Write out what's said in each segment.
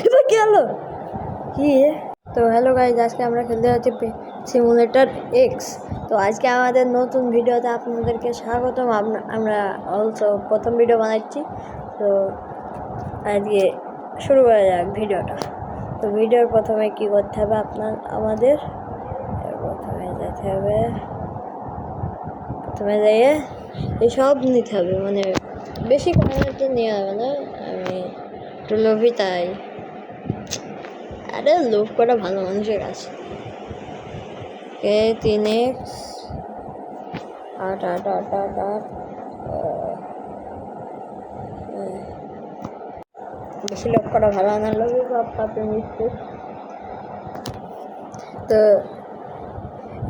এটা কি হলো কি? তো হ্যালো গাইজ, আজকে আমরা খেলতে যাচ্ছি সিমুলেটর এক্স। তো আজকে আমাদের নতুন ভিডিওতে আপনাদেরকে স্বাগতম। আমরা অলসো প্রথম ভিডিও বানাচ্ছি। তো আজকে শুরু করা যাক ভিডিওটা। তো ভিডিওর প্রথমে কি করতে হবে, আমাদের প্রথমে যেতে হবে, প্রথমে যেয়ে এসব নিতে হবে, মানে বেশি কমেন্ট নিয়ে হবে না। আমি একটু লোভী, তাই আরে লোভ করা ভালো মানুষের কাছে। কে 3x 8 8 8 8 8 বেশি লোভ করা ভালো না, লোভী সব পাপে মৃত্যু। তো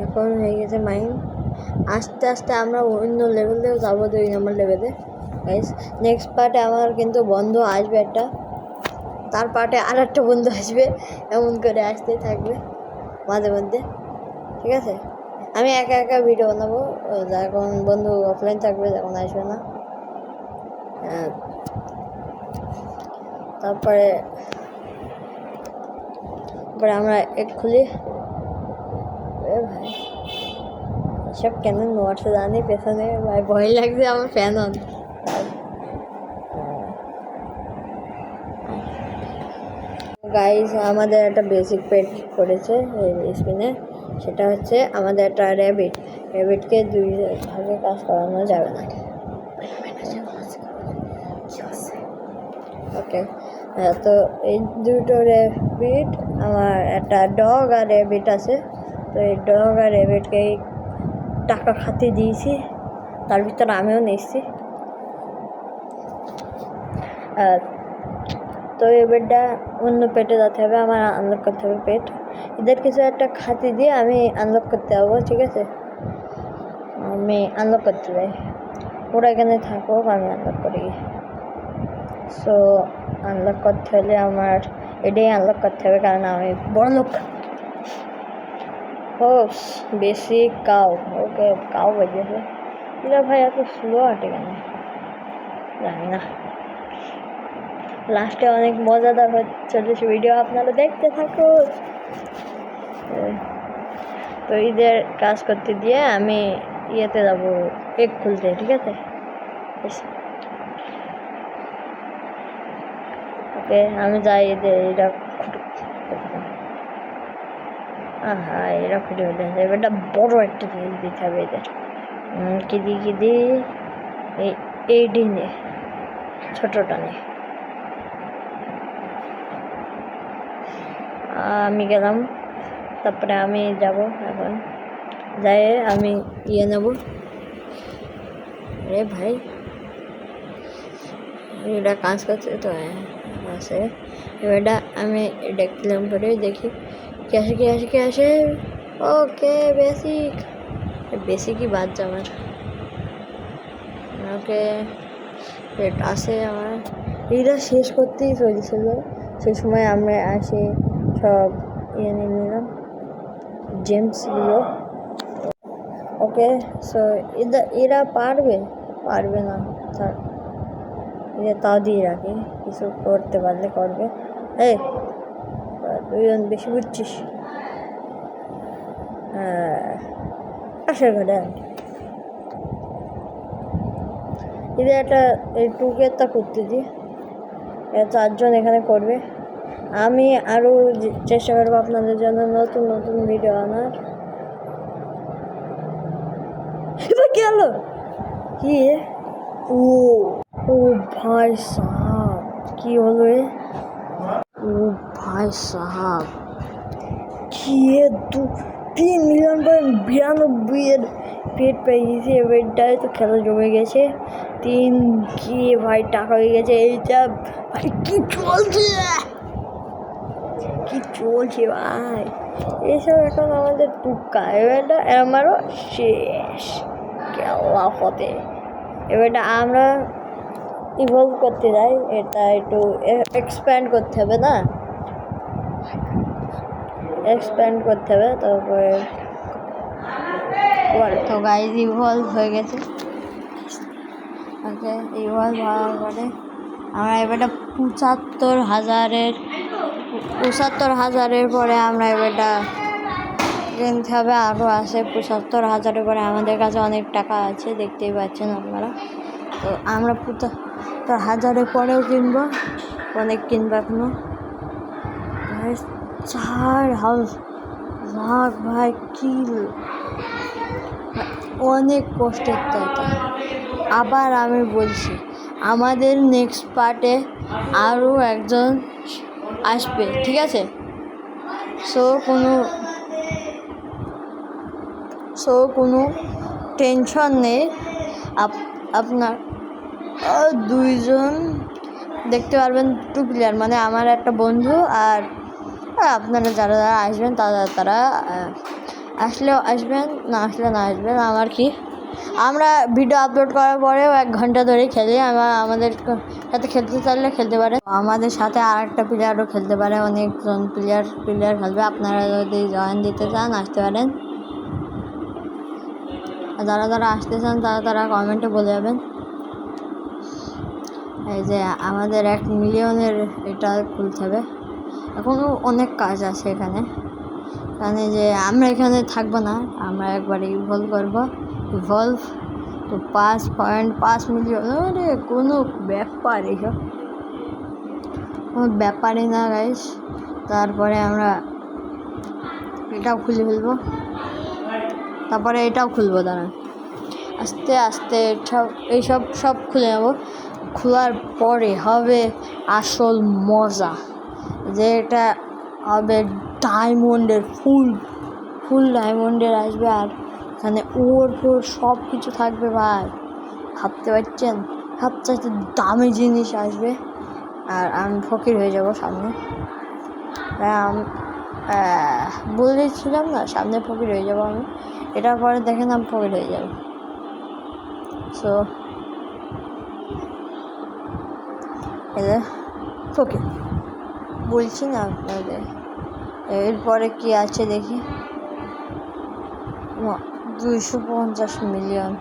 এখন হয়ে গেছে মাইন্ড। আস্তে আস্তে আমরা অন্য লেভেলেও যাবো, 2 নম্বর লেভেলে। নেক্সট পার্টে আমার কিন্তু বন্ধু আসবে একটা, তার পার্টে আর একটা বন্ধু আসবে, এমন করে আসতেই থাকবে মাঝে মধ্যে, ঠিক আছে? আমি একা একা ভিডিও বানাবো যখন বন্ধু অফলাইন থাকবে, যখন আসবে না। তারপরে আমরা এক খুলি। ভাই সব কেন নোটস জানি পেছনে, ভাই ভয় লাগছে আমার। Fan on. গাইস, আমাদের একটা বেসিক পেট করেছে এই স্পিনে, সেটা হচ্ছে আমাদের একটা র্যাবিটকে 2 ভাগে কাজ করানো যাবে না। ওকে, তো এই দুটো র্যাবিট, আমার একটা ডগ আর র্যাবিট আছে। তো এই ডগ আর র্যাবিটকে টাকা খাতে দিয়েছি, তার ভিতরে আমিও নিচ্ছি। তো এই বেডটা অন্য পেটে যেতে হবে, আমার আনলক করতে হবে পেট। এদের কিছু একটা খাতি দিয়ে আমি আনলক করতে পারবো, ঠিক আছে? আমি আনলক করতে যাই, ওরা এখানে থাকুক, আমি আনলক করি। সো আনলক করতে হলে আমার এটাই আনলক করতে হবে, কারণ আমি বড় লোক। ও বেশি কাউ, ওকে কাউ বেজেছে। এরা ভাই এত স্লো হাঁটে কেন জানি না। লাস্টে অনেক মজাদার চলেছে ভিডিও, আপনারা দেখতে থাকুন। তো ঈদের কাজ করতে দিয়ে আমি ইয়েতে যাবো এগ খুলতে, ঠিক আছে? ওকে, আমি যাই। এরা হ্যাঁ, এরা খুঁজে হতে এবারটা বড় একটা জিনিস দিতে হবে এদের। কি দি এই ডিনে ছোটটা নেই। আমি গেলাম, তারপরে আমি যাব। এখন যাই আমি ইয়ে নেব। আরে ভাই, এটা কাজ করছে তো আছে। এবারটা আমি এটা ক্লেম করে দেখি কে আসে। ওকে, বেসিকই বাদ যা আমার। ওকে, পেট আসে আমার। এইটা শেষ করতেই চলছিল, সেই সময় আমরা আসি সব ইয়ে নিয়ে নিলাম জেমসগুলো। ওকে, সো এরা পারবে না, এরা তাও দিয়ে রাখি, কিছু করতে পারলে করবে। এই তুই বেশি বুঝছিস। আসার ঘরে এদের একটা এই টুকেরটা করতে দিই, 4 জন এখানে করবে। আমি আরও চেষ্টা করবো আপনাদের জন্য নতুন নতুন ভিডিও আনার। এটা কি হলো কি? ও ও ভাই সাহাব, কি হলো ও ভাই সাহাব, কি 3 মিলিয়ন 92 পেট পেয়ে গেছে। এবারটায় তো খেলা জমে গেছে। 3 কি ভাই টাকা হয়ে গেছে। এইটা ভাই কি চলছে ভাই, এইসব এখন আমাদের টুকা। এবারটা আমারও শেষ খেলা হতে। এবারটা আমরা ইভলভ করতে যাই, এটা একটু এক্সপ্যান্ড করতে হবে না, এক্সপ্যান্ড করতে হবে। তারপরে তো গাইজ ইভলভ হয়ে গেছে। ওকে, ইভলভ হওয়ার পরে আমরা এবারটা 75,000 75,000-এর পরে আমরা এটা কিনতে হবে। আরও আছে 75,000-এর পরে আমাদের কাছে অনেক টাকা আছে, দেখতেই পাচ্ছেন আপনারা। তো আমরা 75,000-এর পরেও কিনবো, অনেক কিনবো এখনো। 4 হাউস লাখ ভাই, কি অনেক কষ্টের তাই। আবার আমি বলছি, আমাদের নেক্সট পার্টে আরও একজন আসবে, ঠিক আছে? কোনো টেনশন নেই। আপনার 2জন দেখতে পারবেন, 2 প্লেয়ার, মানে আমার একটা বন্ধু আর আপনারা যারা আসবেন তারা আসলেও আসবেন, না আসলে না আসবেন। আমার কি, আমরা ভিডিও আপলোড করার পরেও 1 ঘন্টা ধরে খেলি। আমাদের সাথে খেলতে চাইলে খেলতে পারে, আমাদের সাথে আর একটা প্লেয়ারও খেলতে পারে, অনেকজন প্লেয়ার খেলবে। আপনারা যদি জয়েন দিতে চান আসতে পারেন, যারা আসতে চান তারা কমেন্টে বলে যাবেন। এই যে আমাদের 1 মিলিয়নের এটা খুলতে হবে, এখনও অনেক কাজ আছে এখানে। যে আমরা এখানে থাকবো না, আমরা একবারে ইভলভ করবো। ইভলভ তো 5.5 মিলিয়ন, আরে কোনো ব্যাপার, এসব কোনো ব্যাপারই না গাইস। তারপরে আমরা এটাও খুলে ফেলবো, তারপরে এটাও খুলবো। দাঁড়ান, আস্তে আস্তে সব খুলে নেবো। খোলার পরে হবে আসল মজা, যে এটা হবে ডায়মন্ডের, ফুল ডায়মন্ডের আসবে। আর এখানে ওর সব কিছু থাকবে ভাই, ভাবতে পারছেন? সবচাইতে দামি জিনিস আসবে। আর আমি ফকির হয়ে যাব সামনে, বলেছিলাম না সামনে ফকির হয়ে যাব আমি। এটার পরে দেখেন আমি ফকির হয়ে যাব। সো ফকির বলছি না আপনাদের। এরপরে কি আছে দেখি, 250 মিলিয়ন।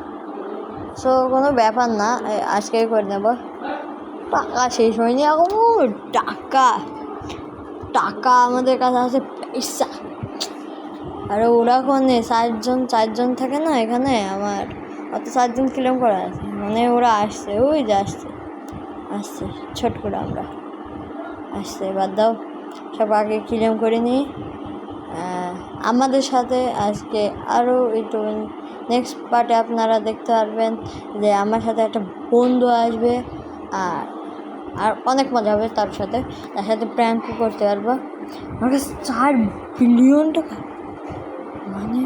সো কোনো ব্যাপার না, আজকেই করে নেব। টাকা শেষ হয়নি এখন, টাকা আমাদের কাছে আছে, পয়সা। আরে ওরা কোনে 4জন থাকে না এখানে, আমার অত 4জন ক্লেম করা আছে, মানে ওরা আসছে, ওই যে আসছে ছোট করে আমরা আসছে। বাদ দাও, সব আগে ক্লেম করে নিই। আমাদের সাথে আজকে আরও একটু নেক্সট পার্টে আপনারা দেখতে পারবেন যে আমার সাথে একটা বন্ধু আসবে, আর অনেক মজা হবে। তার সাথে প্র্যাঙ্কও করতে পারবো। আমার কাছে 4 বিলিয়ন টাকা, মানে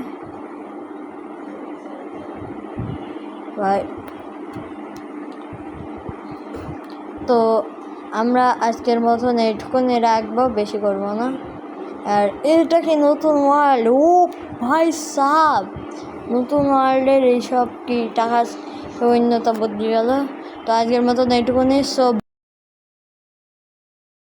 ভাই। তো আমরা আজকের মতন এইটুকুনি রাখবো, বেশি করবো না। আর এটা কি নতুন ওয়ার্ল্ড? ও ভাই সাব, নতুন ওয়ার্ল্ডের এইসব কি টাকা সৈন্যতা বদলে গেল। তো আজকের মতন এইটুকুনি। সব